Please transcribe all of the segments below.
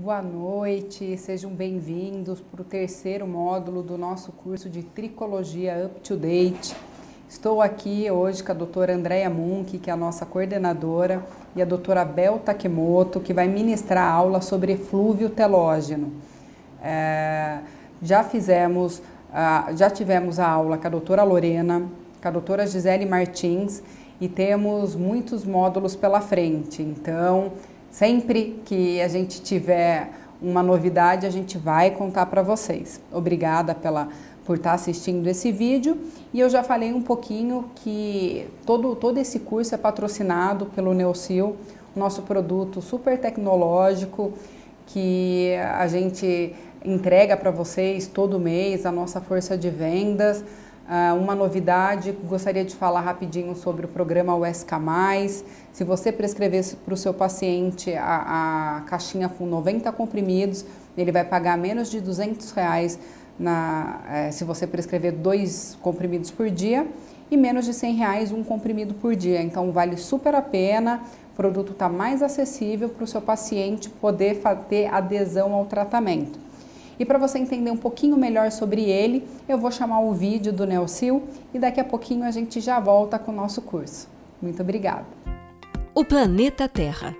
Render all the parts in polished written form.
Boa noite, sejam bem-vindos para o terceiro módulo do nosso curso de Tricologia Up to Date. Estou aqui hoje com a doutora Andréia Munk, que é a nossa coordenadora, e a doutora Bel Takemoto, que vai ministrar a aula sobre eflúvio telógeno. Já tivemos a aula com a doutora Lorena, com a doutora Gisele Martins, e temos muitos módulos pela frente. Então, sempre que a gente tiver uma novidade, a gente vai contar para vocês. Obrigada por estar assistindo esse vídeo. E eu já falei um pouquinho que todo esse curso é patrocinado pelo Neocil, nosso produto super tecnológico, que a gente entrega para vocês todo mês, a nossa força de vendas. Uma novidade, gostaria de falar rapidinho sobre o programa USK+. Se você prescrever para o seu paciente a caixinha com 90 comprimidos, ele vai pagar menos de R$200 se você prescrever 2 comprimidos por dia e menos de R$100 um comprimido por dia. Então vale super a pena, o produto está mais acessível para o seu paciente poder ter adesão ao tratamento. E para você entender um pouquinho melhor sobre ele, eu vou chamar o vídeo do Neocil e daqui a pouquinho a gente já volta com o nosso curso. Muito obrigada. O planeta Terra.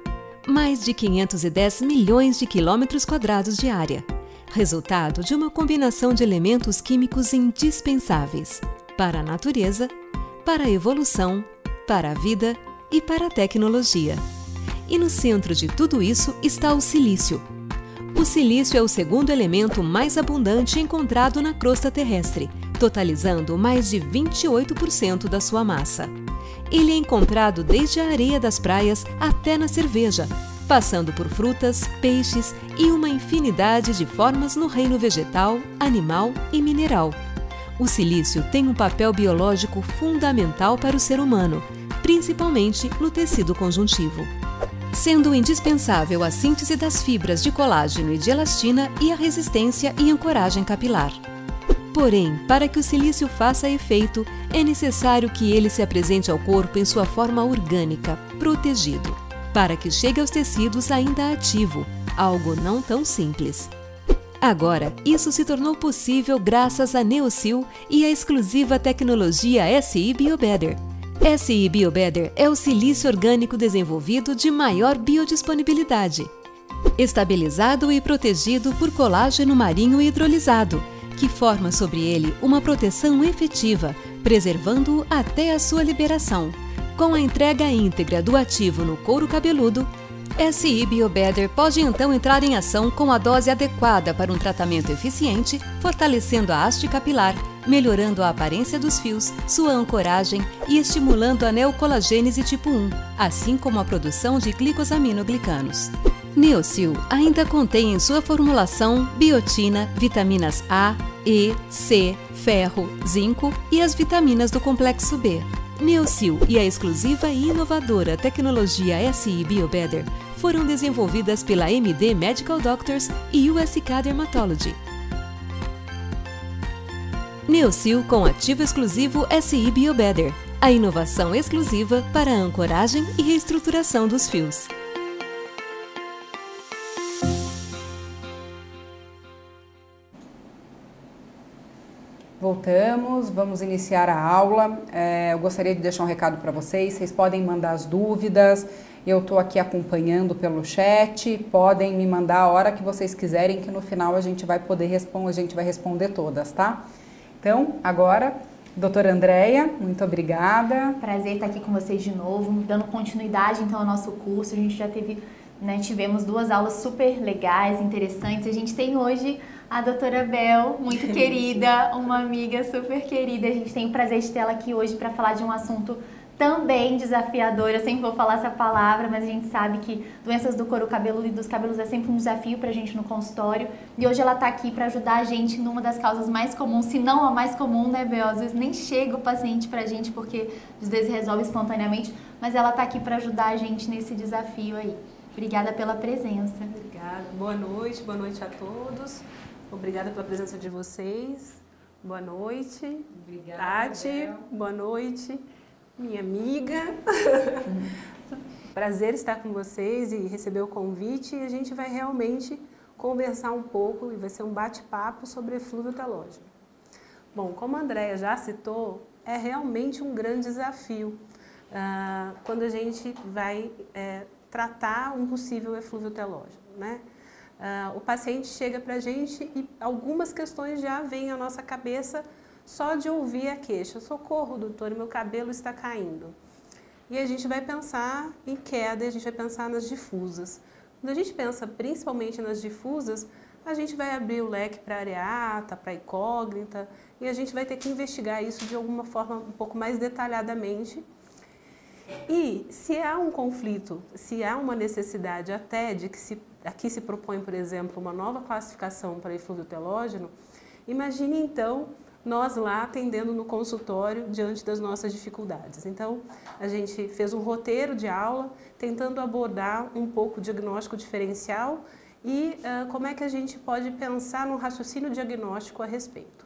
Mais de 510 milhões de quilômetros quadrados de área. Resultado de uma combinação de elementos químicos indispensáveis para a natureza, para a evolução, para a vida e para a tecnologia. E no centro de tudo isso está o silício. O silício é o segundo elemento mais abundante encontrado na crosta terrestre, totalizando mais de 28% da sua massa. Ele é encontrado desde a areia das praias até na cerveja, passando por frutas, peixes e uma infinidade de formas no reino vegetal, animal e mineral. O silício tem um papel biológico fundamental para o ser humano, principalmente no tecido conjuntivo, sendo indispensável a síntese das fibras de colágeno e de elastina e a resistência e ancoragem capilar. Porém, para que o silício faça efeito, é necessário que ele se apresente ao corpo em sua forma orgânica, protegido, para que chegue aos tecidos ainda ativo, algo não tão simples. Agora, isso se tornou possível graças à Neocil e à exclusiva tecnologia SI Biobetter. SI Biobetter é o silício orgânico desenvolvido de maior biodisponibilidade, estabilizado e protegido por colágeno marinho hidrolisado, que forma sobre ele uma proteção efetiva, preservando-o até a sua liberação. Com a entrega íntegra do ativo no couro cabeludo, SI Biobetter pode então entrar em ação com a dose adequada para um tratamento eficiente, fortalecendo a haste capilar, melhorando a aparência dos fios, sua ancoragem e estimulando a neocolagênese tipo 1, assim como a produção de glicosaminoglicanos. Neocil ainda contém em sua formulação biotina, vitaminas A, E, C, ferro, zinco e as vitaminas do complexo B. Neocil e a exclusiva e inovadora tecnologia SI Biobetter foram desenvolvidas pela MD Medical Doctors e USK Dermatology. Neocil com ativo exclusivo SI Biobetter, a inovação exclusiva para a ancoragem e reestruturação dos fios. Voltamos, vamos iniciar a aula. Eu gostaria de deixar um recado para vocês podem mandar as dúvidas, eu estou aqui acompanhando pelo chat, podem me mandar a hora que vocês quiserem, que no final a gente vai poder responder, a gente vai responder todas, tá? Então, agora, doutora Andréia, muito obrigada. Prazer estar aqui com vocês de novo, dando continuidade então ao nosso curso. A gente já tivemos 2 aulas super legais, interessantes. A gente tem hoje a doutora Bel, muito querida, uma amiga super querida. A gente tem o prazer de tê-la aqui hoje para falar de um assunto também desafiador. Eu sempre vou falar essa palavra, mas a gente sabe que doenças do couro cabeludo e dos cabelos é sempre um desafio pra gente no consultório. E hoje ela tá aqui para ajudar a gente numa das causas mais comuns, se não a mais comum, né, Bel? Às vezes nem chega o paciente pra gente porque às vezes resolve espontaneamente, mas ela tá aqui para ajudar a gente nesse desafio aí. Obrigada pela presença. Obrigada. Boa noite a todos. Obrigada pela presença de vocês. Boa noite. Obrigada, Tati, Bel. boa noite. Minha amiga. prazer estar com vocês e receber o convite, e a gente vai realmente conversar um pouco e vai ser um bate-papo sobre eflúvio telógeno. Bom, como a Andréia já citou, é realmente um grande desafio quando a gente vai tratar um possível eflúvio telógeno, né? O paciente chega para a gente e algumas questões já vêm à nossa cabeça só de ouvir a queixa. Socorro, doutor, meu cabelo está caindo. E a gente vai pensar em queda, a gente vai pensar nas difusas. Quando a gente pensa principalmente nas difusas, a gente vai abrir o leque para areata, para incógnita, e a gente vai ter que investigar isso de alguma forma um pouco mais detalhadamente. E se há um conflito, se há uma necessidade até de que aqui se propõe, por exemplo, uma nova classificação para eflúvio telógeno, imagine então nós lá atendendo no consultório diante das nossas dificuldades. Então, a gente fez um roteiro de aula tentando abordar um pouco o diagnóstico diferencial e como é que a gente pode pensar no raciocínio diagnóstico a respeito.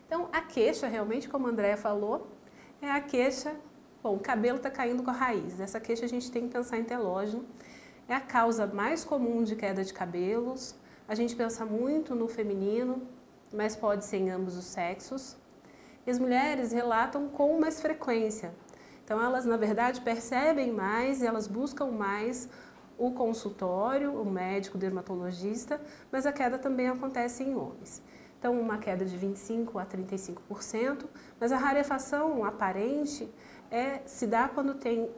Então, a queixa, realmente, como a Andréia falou, é a queixa, bom, o cabelo está caindo com a raiz. Essa queixa a gente tem que pensar em telógeno. É a causa mais comum de queda de cabelos. A gente pensa muito no feminino, mas pode ser em ambos os sexos. E as mulheres relatam com mais frequência. Então, elas, na verdade, percebem mais e elas buscam mais o consultório, o médico dermatologista, mas a queda também acontece em homens. Então, uma queda de 25% a 35%, mas a rarefação aparente se dá quando tem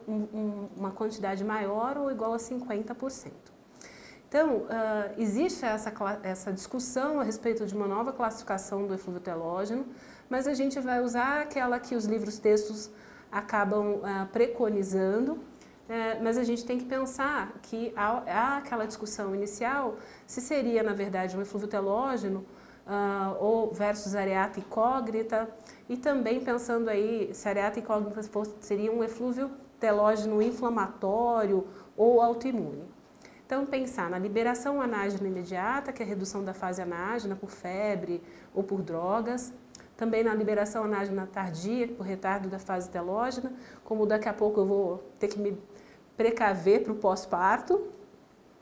uma quantidade maior ou igual a 50%. Então, existe essa discussão a respeito de uma nova classificação do eflúvio telógeno, mas a gente vai usar aquela que os livros-textos acabam preconizando, mas a gente tem que pensar que há aquela discussão inicial se seria, na verdade, um eflúvio telógeno ou versus areata incógnita, e também pensando aí se a areata incógnita seria um eflúvio telógeno inflamatório ou autoimune. Então, pensar na liberação anágena imediata, que é a redução da fase anágena por febre ou por drogas, também na liberação anágena tardia, por retardo da fase telógena, como daqui a pouco eu vou ter que me precaver para o pós-parto.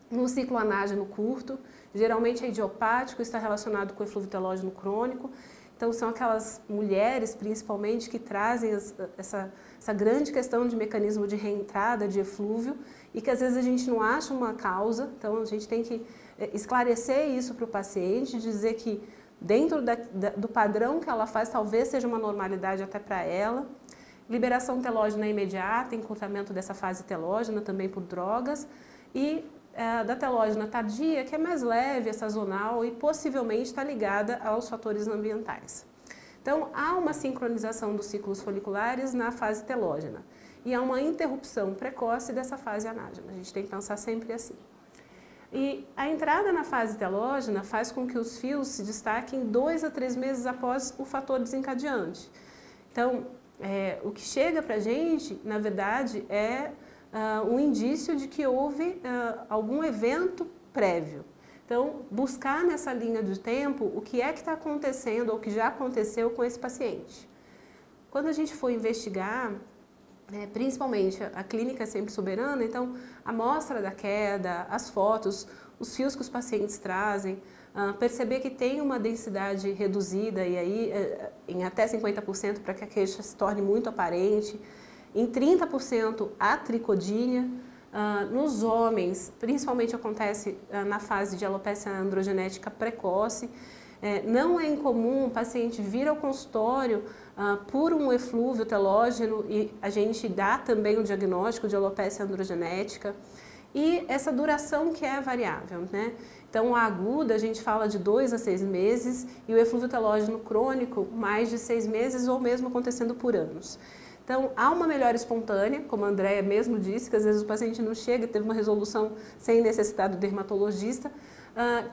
No ciclo anágeno curto, geralmente é idiopático, está relacionado com o eflúvio telógeno crônico. Então, são aquelas mulheres, principalmente, que trazem essa grande questão de mecanismo de reentrada de eflúvio e que, às vezes, a gente não acha uma causa. Então, a gente tem que esclarecer isso para o paciente, dizer que, dentro do padrão que ela faz, talvez seja uma normalidade até para ela. Liberação telógena imediata, encurtamento dessa fase telógena, também por drogas. E da telógena tardia, que é mais leve, é sazonal e possivelmente está ligada aos fatores ambientais. Então, há uma sincronização dos ciclos foliculares na fase telógena e há uma interrupção precoce dessa fase anágena. A gente tem que pensar sempre assim. E a entrada na fase telógena faz com que os fios se destaquem 2 a 3 meses após o fator desencadeante. Então, o que chega para a gente, na verdade, é um indício de que houve algum evento prévio. Então, buscar nessa linha de tempo o que é que está acontecendo ou o que já aconteceu com esse paciente. Quando a gente for investigar, principalmente a clínica é sempre soberana, então a amostra da queda, as fotos, os fios que os pacientes trazem, perceber que tem uma densidade reduzida e aí em até 50% para que a queixa se torne muito aparente. Em 30% a tricodínia. Nos homens, principalmente acontece na fase de alopecia androgenética precoce. Não é incomum o paciente vir ao consultório por um eflúvio telógeno e a gente dá também o diagnóstico de alopecia androgenética. E essa duração que é variável, né? Então, a aguda a gente fala de 2 a 6 meses e o eflúvio telógeno crônico mais de 6 meses ou mesmo acontecendo por anos. Então, há uma melhora espontânea, como a Andréia mesmo disse, que às vezes o paciente não chega e teve uma resolução sem necessidade do dermatologista,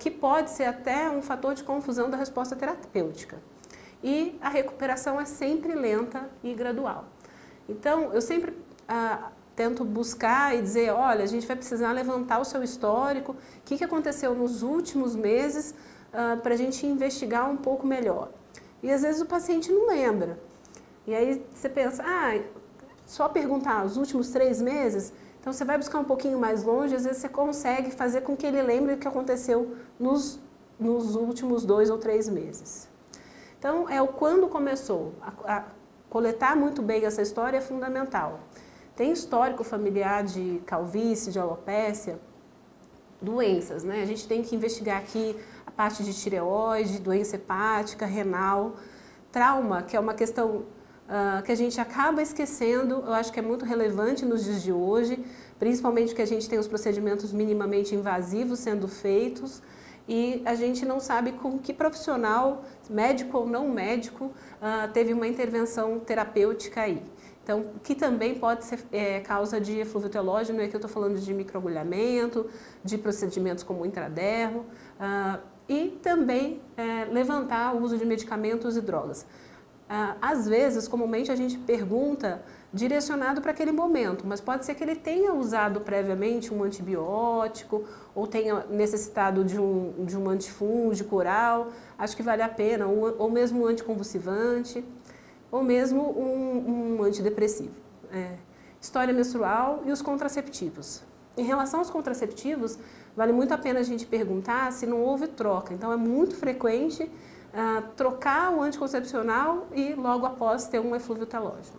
que pode ser até um fator de confusão da resposta terapêutica. E a recuperação é sempre lenta e gradual. Então, eu sempre tento buscar e dizer, olha, a gente vai precisar levantar o seu histórico, o que aconteceu nos últimos meses, para a gente investigar um pouco melhor. E às vezes o paciente não lembra. E aí você pensa, só perguntar os últimos 3 meses, então você vai buscar um pouquinho mais longe, às vezes você consegue fazer com que ele lembre o que aconteceu nos últimos 2 ou 3 meses. Então, é o quando começou. A coletar muito bem essa história é fundamental. Tem histórico familiar de calvície, de alopécia, doenças, né? A gente tem que investigar aqui a parte de tireoide, doença hepática, renal, trauma, que é uma questão que a gente acaba esquecendo, eu acho que é muito relevante nos dias de hoje, principalmente porque a gente tem os procedimentos minimamente invasivos sendo feitos e a gente não sabe com que profissional, médico ou não médico, teve uma intervenção terapêutica aí. Então, que também pode ser causa de eflúvio telógeno, é que eu estou falando de microagulhamento, de procedimentos como intradermo, e também levantar o uso de medicamentos e drogas. Às vezes, comumente a gente pergunta direcionado para aquele momento, mas pode ser que ele tenha usado previamente um antibiótico ou tenha necessitado de um antifúngico oral, acho que vale a pena, ou mesmo um anticonvulsivante, ou mesmo um antidepressivo. História menstrual e os contraceptivos. Em relação aos contraceptivos, vale muito a pena a gente perguntar se não houve troca. Então, é muito frequente trocar o anticoncepcional e logo após ter um eflúvio telógeno.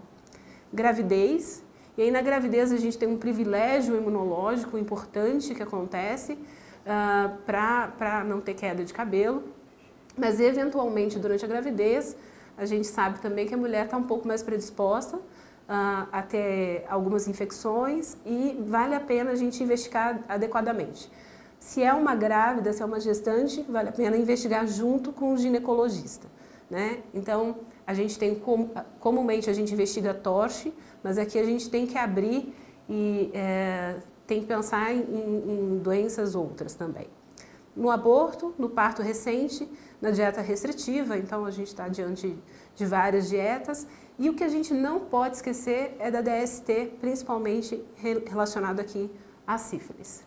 Gravidez, e aí na gravidez a gente tem um privilégio imunológico importante que acontece para não ter queda de cabelo, mas eventualmente durante a gravidez a gente sabe também que a mulher está um pouco mais predisposta a ter algumas infecções e vale a pena a gente investigar adequadamente. Se é uma grávida, se é uma gestante, vale a pena investigar junto com o ginecologista, né? Então, a gente tem, comumente a gente investiga TORCH, mas aqui a gente tem que abrir e tem que pensar em doenças outras também. No aborto, no parto recente, na dieta restritiva, então a gente está diante de várias dietas. E o que a gente não pode esquecer é da DST, principalmente relacionado aqui à sífilis.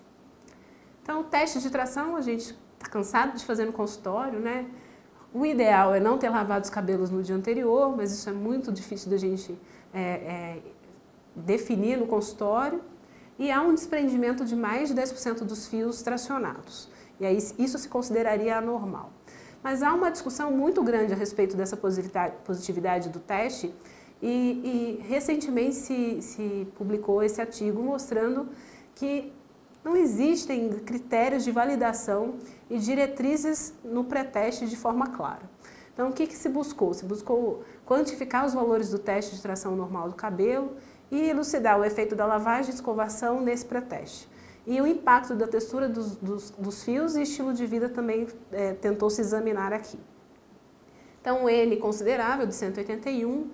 Então, o teste de tração, a gente está cansado de fazer no consultório, né? O ideal é não ter lavado os cabelos no dia anterior, mas isso é muito difícil da gente definir no consultório. E há um desprendimento de mais de 10% dos fios tracionados. E aí isso se consideraria anormal. Mas há uma discussão muito grande a respeito dessa positividade do teste e recentemente se publicou esse artigo mostrando que não existem critérios de validação e diretrizes no pré-teste de forma clara. Então, o que se buscou? Se buscou quantificar os valores do teste de tração normal do cabelo e elucidar o efeito da lavagem e escovação nesse pré-teste. E o impacto da textura dos fios e estilo de vida também tentou se examinar aqui. Então, um N considerável de 181,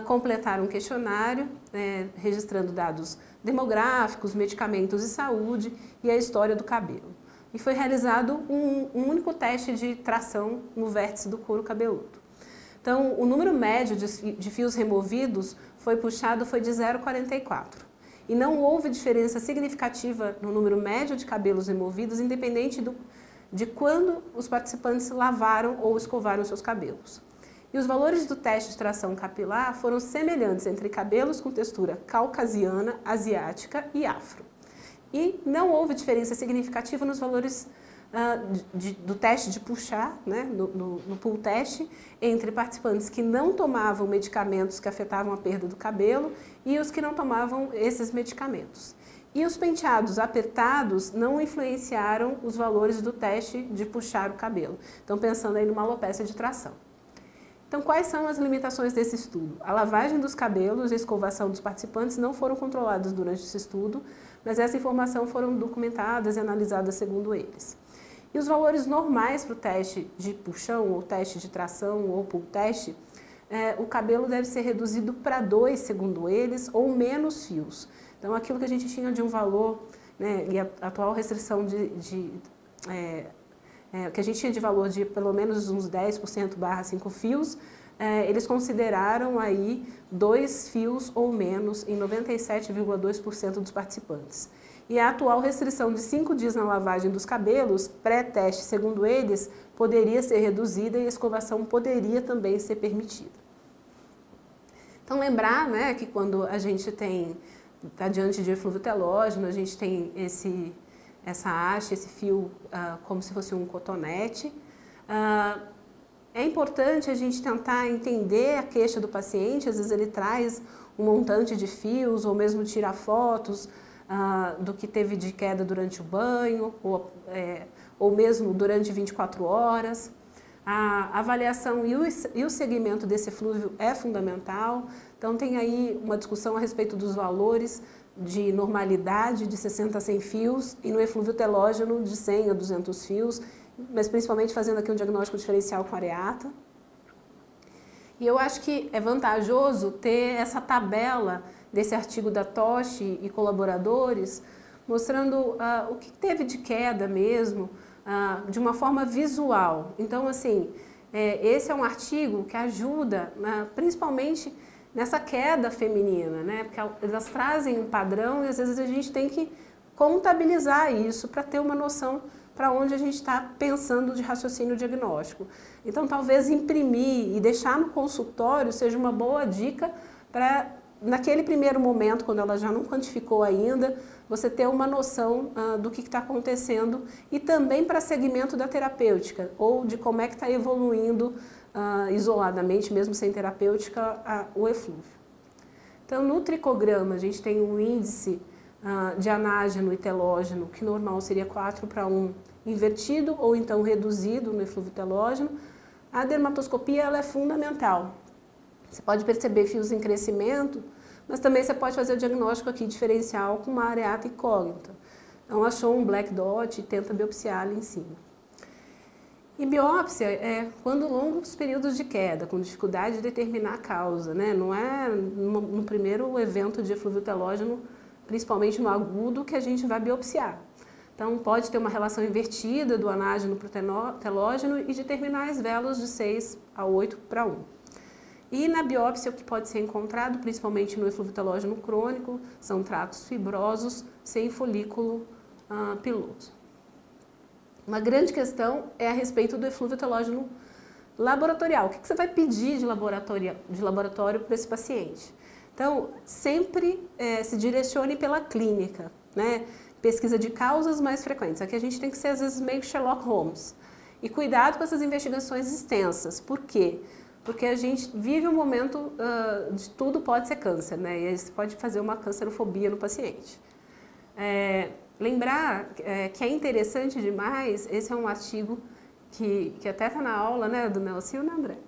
completaram um questionário registrando dados demográficos, medicamentos e saúde e a história do cabelo. E foi realizado um único teste de tração no vértice do couro cabeludo. Então, o número médio de fios removidos foi de 0,44. E não houve diferença significativa no número médio de cabelos removidos, independente de quando os participantes lavaram ou escovaram seus cabelos. E os valores do teste de tração capilar foram semelhantes entre cabelos com textura caucasiana, asiática e afro. E não houve diferença significativa nos valores do teste de puxar, né, no pull test, entre participantes que não tomavam medicamentos que afetavam a perda do cabelo e os que não tomavam esses medicamentos. E os penteados apertados não influenciaram os valores do teste de puxar o cabelo. Então, pensando aí numa alopécia de tração. Então, quais são as limitações desse estudo? A lavagem dos cabelos e a escovação dos participantes não foram controladas durante esse estudo, mas essa informação foram documentadas e analisadas segundo eles. E os valores normais para o teste de puxão, ou teste de tração, ou pull test, o cabelo deve ser reduzido para 2, segundo eles, ou menos fios. Então, aquilo que a gente tinha de um valor, né, e a atual restrição que a gente tinha de valor de pelo menos uns 10% / 5 fios, eles consideraram aí 2 fios ou menos em 97,2% dos participantes. E a atual restrição de 5 dias na lavagem dos cabelos, pré-teste, segundo eles, poderia ser reduzida e a escovação poderia também ser permitida. Então lembrar, né, que quando a gente está diante de eflúvio telógeno, a gente tem essa haste, esse fio como se fosse um cotonete. É importante a gente tentar entender a queixa do paciente, às vezes ele traz um montante de fios ou mesmo tirar fotos do que teve de queda durante o banho ou mesmo durante 24 horas. A avaliação e o segmento desse eflúvio é fundamental, então tem aí uma discussão a respeito dos valores de normalidade de 60 a 100 fios e no eflúvio telógeno de 100 a 200 fios, mas principalmente fazendo aqui um diagnóstico diferencial com areata. E eu acho que é vantajoso ter essa tabela desse artigo da Toshi e colaboradores, mostrando o que teve de queda mesmo, de uma forma visual. Então, assim, esse é um artigo que ajuda, principalmente nessa queda feminina, né? Porque elas trazem um padrão e às vezes a gente tem que contabilizar isso para ter uma noção para onde a gente está pensando de raciocínio diagnóstico. Então, talvez imprimir e deixar no consultório seja uma boa dica para, naquele primeiro momento, quando ela já não quantificou ainda, você ter uma noção do que está acontecendo e também para segmento da terapêutica ou de como é que está evoluindo isoladamente, mesmo sem terapêutica, o eflúvio. Então, no tricograma, a gente tem um índice de anágeno e telógeno, que normal seria 4:1 invertido ou então reduzido no eflúvio telógeno. A dermatoscopia ela é fundamental. Você pode perceber fios em crescimento, mas também você pode fazer o diagnóstico aqui diferencial com uma areata incógnita. Então, achou um black dot e tenta biopsiar ali em cima. E biópsia é quando longos períodos de queda, com dificuldade de determinar a causa, né? Não é no primeiro evento de eflúvio telógeno, principalmente no agudo, que a gente vai biopsiar. Então, pode ter uma relação invertida do anágeno para o telógeno e de terminais velos de 6 a 8:1. E na biópsia, o que pode ser encontrado, principalmente no eflúvio telógeno crônico, são tratos fibrosos sem folículo piloso. Uma grande questão é a respeito do eflúvio telógeno laboratorial. O que você vai pedir de laboratório para esse paciente? Então, sempre se direcione pela clínica, né? Pesquisa de causas mais frequentes. Aqui a gente tem que ser, às vezes, meio Sherlock Holmes. E cuidado com essas investigações extensas. Por quê? Porque a gente vive um momento de tudo pode ser câncer, né? E aí você pode fazer uma cancerofobia no paciente. Lembrar que é interessante demais, esse é um artigo que até está na aula, né, do Nelson, né, André?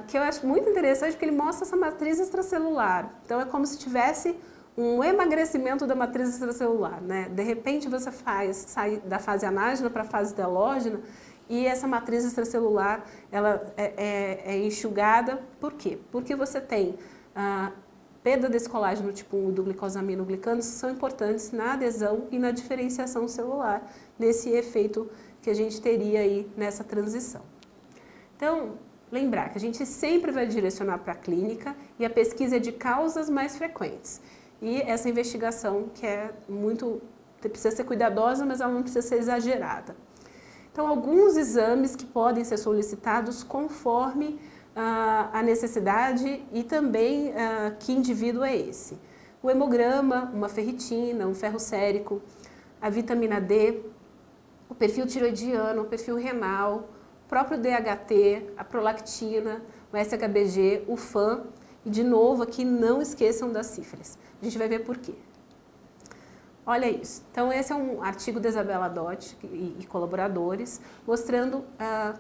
Que eu acho muito interessante porque ele mostra essa matriz extracelular. Então é como se tivesse um emagrecimento da matriz extracelular, né? De repente você sai da fase anágena para a fase telógena e essa matriz extracelular ela é enxugada. Por quê? Porque você tem perda desse colágeno tipo 1 e do glicosaminoglicanos, que são importantes na adesão e na diferenciação celular, nesse efeito que a gente teria aí nessa transição. Então, lembrar que a gente sempre vai direcionar para a clínica e a pesquisa é de causas mais frequentes. E essa investigação que precisa ser cuidadosa, mas ela não precisa ser exagerada. Então, alguns exames que podem ser solicitados conforme a necessidade e também que indivíduo é esse. O hemograma, uma ferritina, um ferro sérico, a vitamina D, o perfil tiroidiano, o perfil renal, o próprio DHT, a prolactina, o SHBG, o FAM e, de novo, aqui não esqueçam da sífilis. A gente vai ver por quê. Olha isso. Então, esse é um artigo da Isabela Dott e colaboradores, mostrando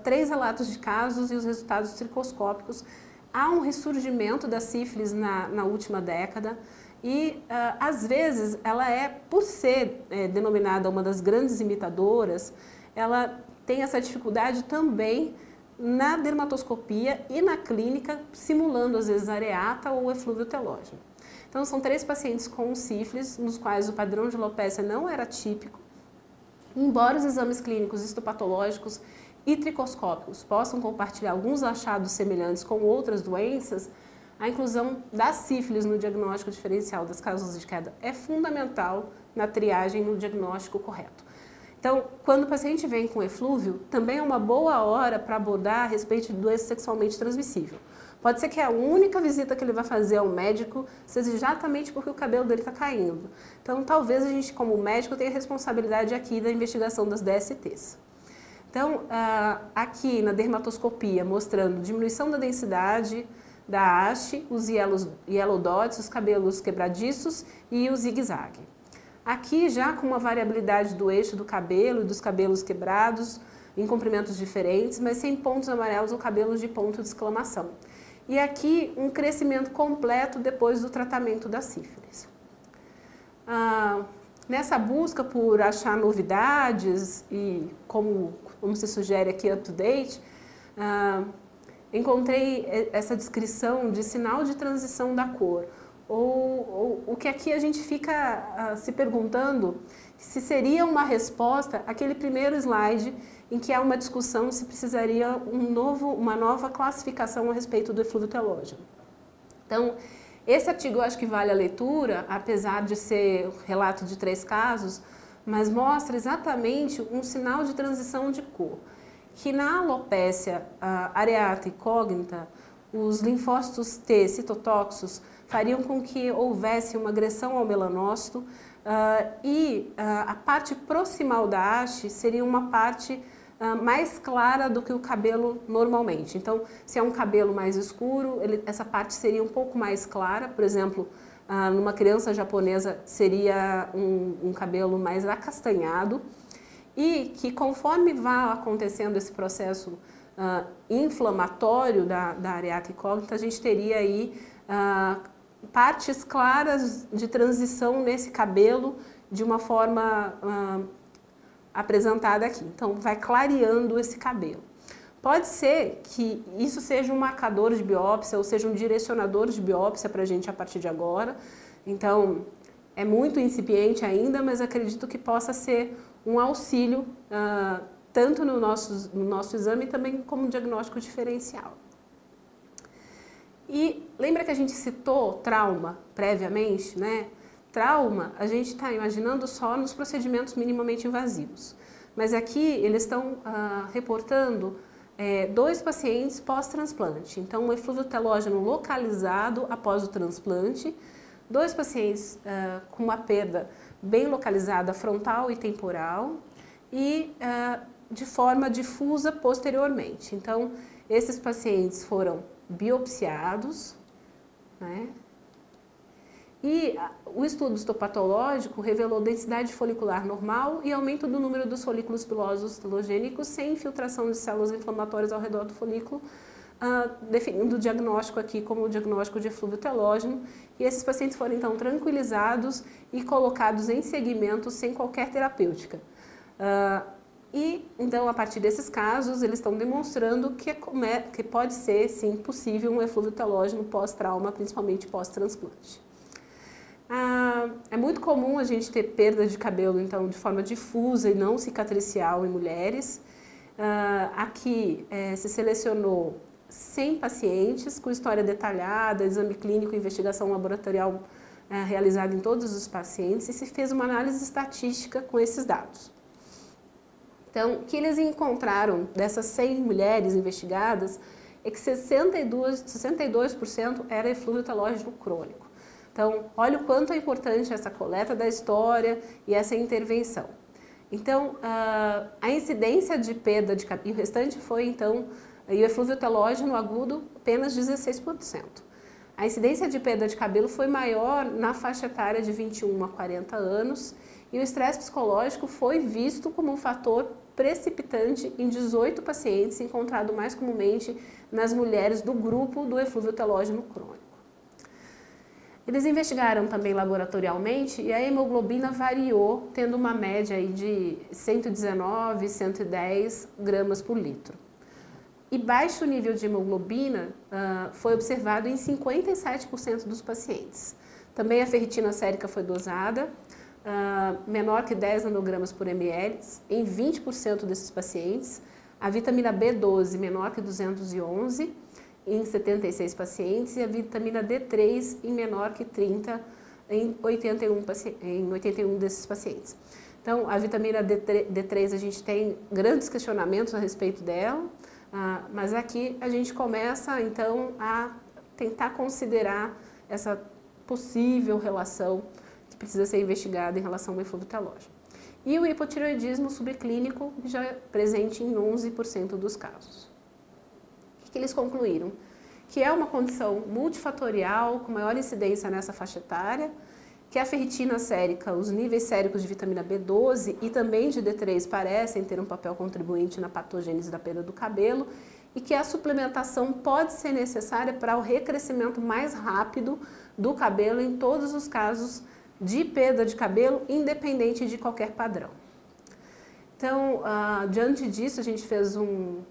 3 relatos de casos e os resultados tricoscópicos. Há um ressurgimento da sífilis na última década e, às vezes, ela por ser denominada uma das grandes imitadoras, ela tem essa dificuldade também na dermatoscopia e na clínica, simulando, às vezes, areata ou eflúvio telógeno. Então, são 3 pacientes com sífilis, nos quais o padrão de alopécia não era típico. Embora os exames clínicos histopatológicos e tricoscópicos possam compartilhar alguns achados semelhantes com outras doenças, a inclusão da sífilis no diagnóstico diferencial das causas de queda é fundamental na triagem no diagnóstico correto. Então, quando o paciente vem com eflúvio, também é uma boa hora para abordar a respeito de doença sexualmente transmissível. Pode ser que a única visita que ele vai fazer ao médico seja exatamente porque o cabelo dele está caindo. Então, talvez a gente, como médico, tenha responsabilidade aqui da investigação das DSTs. Então, aqui na dermatoscopia, mostrando diminuição da densidade da haste, os yellow dots, os cabelos quebradiços e o zigue-zague. Aqui já com uma variabilidade do eixo do cabelo e dos cabelos quebrados, em comprimentos diferentes, mas sem pontos amarelos ou cabelos de ponto de exclamação. E aqui um crescimento completo depois do tratamento da sífilis. Nessa busca por achar novidades e como se sugere aqui up to date, encontrei essa descrição de sinal de transição da cor, ou o que aqui a gente fica se perguntando se seria uma resposta àquele primeiro slide em que há uma discussão se precisaria uma nova classificação a respeito do eflúvio telógeno. Então, esse artigo eu acho que vale a leitura, apesar de ser relato de 3 casos, mas mostra exatamente um sinal de transição de cor, que na alopecia areata e cógnita, os linfócitos T citotóxicos fariam com que houvesse uma agressão ao melanócito e a parte proximal da haste seria uma parte mais clara do que o cabelo normalmente. Então, se é um cabelo mais escuro, essa parte seria um pouco mais clara. Por exemplo, numa criança japonesa seria um cabelo mais acastanhado e que conforme vá acontecendo esse processo inflamatório da areata e cógnita, a gente teria aí partes claras de transição nesse cabelo de uma forma apresentada aqui. Então, vai clareando esse cabelo. Pode ser que isso seja um marcador de biópsia ou seja um direcionador de biópsia para a gente a partir de agora. Então, é muito incipiente ainda, mas acredito que possa ser um auxílio tanto no nosso exame também como diagnóstico diferencial. E lembra que a gente citou trauma previamente, né? Trauma, a gente está imaginando só nos procedimentos minimamente invasivos. Mas aqui eles estão reportando 2 pacientes pós-transplante. Então, um eflúvio telógeno localizado após o transplante, 2 pacientes com uma perda bem localizada frontal e temporal e de forma difusa posteriormente. Então, esses pacientes foram biopsiados, né? E o estudo histopatológico revelou densidade folicular normal e aumento do número dos folículos pilosos telogênicos sem infiltração de células inflamatórias ao redor do folículo, definindo o diagnóstico aqui como o diagnóstico de eflúvio telógeno. E esses pacientes foram então tranquilizados e colocados em segmento sem qualquer terapêutica. E então, a partir desses casos, eles estão demonstrando que pode ser, sim, possível um eflúvio telógeno pós-trauma, principalmente pós-transplante. É muito comum a gente ter perda de cabelo, então, de forma difusa e não cicatricial em mulheres. Aqui se selecionou 100 pacientes com história detalhada, exame clínico e investigação laboratorial realizada em todos os pacientes e se fez uma análise estatística com esses dados. Então, o que eles encontraram dessas 100 mulheres investigadas é que 62% era eflúvio telógeno crônico. Então, olha o quanto é importante essa coleta da história e essa intervenção. Então, a incidência de perda de cabelo, e o restante foi, então, e o eflúvio telógeno agudo, apenas 16%. A incidência de perda de cabelo foi maior na faixa etária de 21 a 40 anos e o estresse psicológico foi visto como um fator precipitante em 18 pacientes, encontrado mais comumente nas mulheres do grupo do eflúvio telógeno crônico. Eles investigaram também laboratorialmente e a hemoglobina variou, tendo uma média aí de 119 e 110 gramas por litro. E baixo nível de hemoglobina foi observado em 57% dos pacientes. Também a ferritina sérica foi dosada, menor que 10 nanogramas por ml em 20% desses pacientes. A vitamina B12 menor que 211 em 76 pacientes e a vitamina D3 em menor que 30 em 81 desses pacientes. Então, a vitamina D3 a gente tem grandes questionamentos a respeito dela. Mas aqui a gente começa, então, a tentar considerar essa possível relação que precisa ser investigada em relação ao eflúvio telógeno. E o hipotireoidismo subclínico já é presente em 11% dos casos. O que eles concluíram? Que é uma condição multifatorial, com maior incidência nessa faixa etária, que a ferritina sérica, os níveis séricos de vitamina B12 e também de D3 parecem ter um papel contribuinte na patogênese da perda do cabelo e que a suplementação pode ser necessária para o recrescimento mais rápido do cabelo em todos os casos de perda de cabelo, independente de qualquer padrão. Então, diante disso, a gente fez um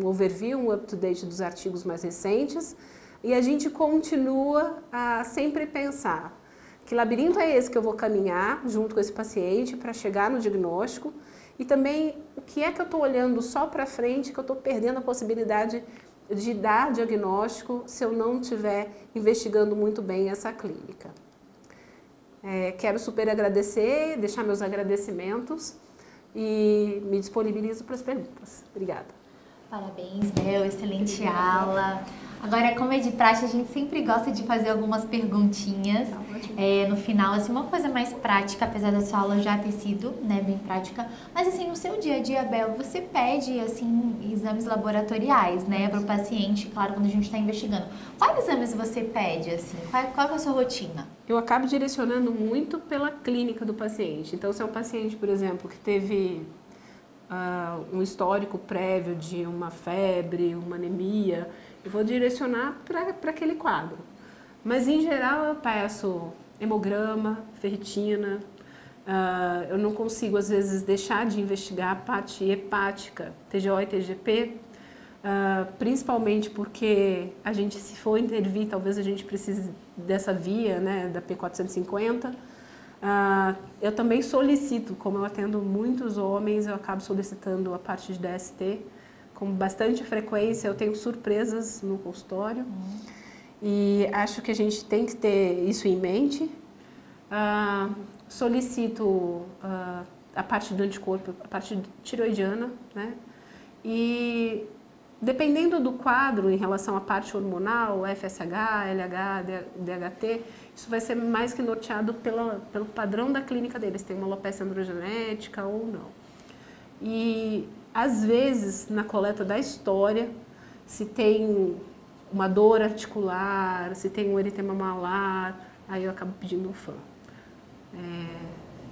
overview, um up-to-date dos artigos mais recentes e a gente continua a sempre pensar que labirinto é esse que eu vou caminhar junto com esse paciente para chegar no diagnóstico e também o que é que eu estou olhando só para frente que eu estou perdendo a possibilidade de dar diagnóstico se eu não estiver investigando muito bem essa clínica. Quero super agradecer, deixar meus agradecimentos e me disponibilizo para as perguntas. Obrigada. Parabéns, Bel, excelente aula. Agora, como é de praxe, a gente sempre gosta de fazer algumas perguntinhas no final, assim, uma coisa mais prática, apesar da sua aula já ter sido, né, bem prática. Mas, assim, no seu dia a dia, Bel, você pede, assim, exames laboratoriais, né, para o paciente, claro, quando a gente está investigando. Quais exames você pede, assim? Qual é a sua rotina? Eu acabo direcionando muito pela clínica do paciente. Então, se é um paciente, por exemplo, que teve um histórico prévio de uma febre, uma anemia, eu vou direcionar para aquele quadro. Mas, em geral, eu peço hemograma, ferritina. Eu não consigo, às vezes, deixar de investigar a parte hepática, TGO e TGP, principalmente porque a gente, se for intervir, talvez a gente precise dessa via, né, da P450. Eu também solicito, como eu atendo muitos homens, eu acabo solicitando a parte de DST com bastante frequência. Eu tenho surpresas no consultório e acho que a gente tem que ter isso em mente. Solicito a parte do anticorpo, a parte tiroidiana, né? E dependendo do quadro em relação à parte hormonal, FSH, LH, DHT, isso vai ser mais que norteado pelo padrão da clínica deles, tem uma alopecia androgenética ou não. E, às vezes, na coleta da história, se tem uma dor articular, se tem um eritema malar, aí eu acabo pedindo um FAM.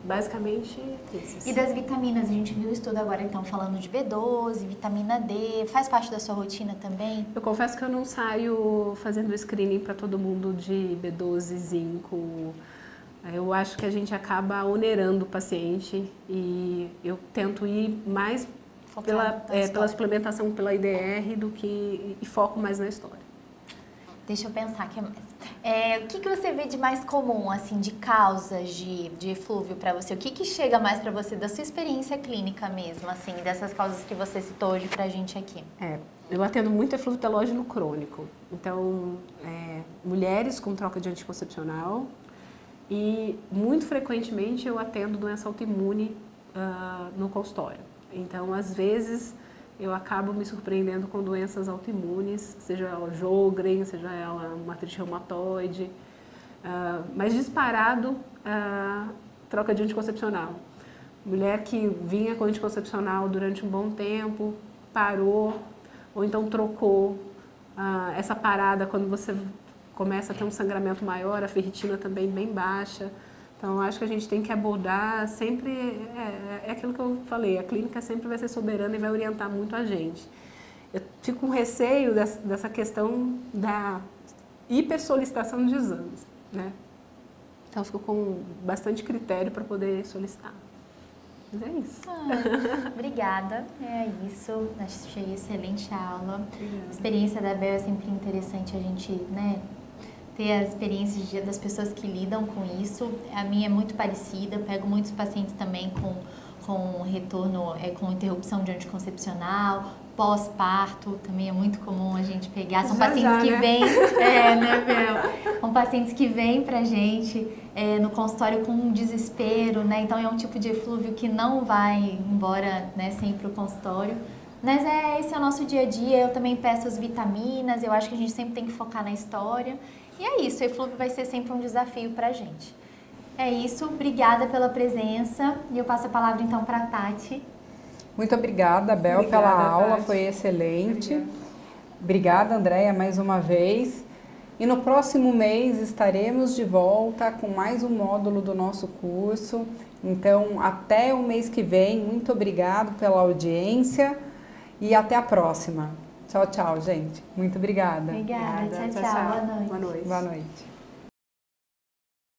Basicamente, esses. E das vitaminas, a gente viu o estudo agora, então, falando de B12, vitamina D, faz parte da sua rotina também? Eu confesso que eu não saio fazendo screening para todo mundo de B12, zinco. Eu acho que a gente acaba onerando o paciente e eu tento ir mais pela suplementação, pela IDR, e foco mais na história. Deixa eu pensar aqui mais. O que você vê de mais comum, assim, de causas de eflúvio para você? O que chega mais para você da sua experiência clínica mesmo, assim, dessas causas que você citou hoje pra gente aqui? Eu atendo muito eflúvio telógeno crônico. Então, mulheres com troca de anticoncepcional e, muito frequentemente, eu atendo doença autoimune no consultório. Então, às vezes, eu acabo me surpreendendo com doenças autoimunes, seja ela Sjögren, seja ela uma artrite reumatoide, mas disparado, troca de anticoncepcional. Mulher que vinha com anticoncepcional durante um bom tempo, parou, ou então trocou. Essa parada, quando você começa a ter um sangramento maior, a ferritina também bem baixa. Então, acho que a gente tem que abordar sempre, é aquilo que eu falei, a clínica sempre vai ser soberana e vai orientar muito a gente. Eu fico com receio dessa questão da hipersolicitação de exames, né? Então, eu fico com bastante critério para poder solicitar. Mas é isso. Obrigada, é isso. Achei excelente a aula. A experiência da Bel é sempre interessante a gente, né, ter as experiências das pessoas que lidam com isso. A minha é muito parecida, eu pego muitos pacientes também com retorno, com interrupção de anticoncepcional, pós-parto, também é muito comum a gente pegar. São pacientes que vêm, né, Bel? São pacientes que vêm pra gente no consultório com um desespero, né? Então é um tipo de eflúvio que não vai embora, né, sem ir pro consultório. Mas esse é o nosso dia a dia, eu também peço as vitaminas, eu acho que a gente sempre tem que focar na história. E é isso, o eflúvio vai ser sempre um desafio pra gente. É isso, obrigada pela presença e eu passo a palavra então para a Tati. Muito obrigada, Bel, pela aula, Tati. Foi excelente. Obrigada, Andréia, mais uma vez. E no próximo mês estaremos de volta com mais um módulo do nosso curso. Então, até o mês que vem, muito obrigado pela audiência e até a próxima. Tchau, tchau, gente. Muito obrigada. Obrigada, tchau, tchau. Boa noite. Boa noite.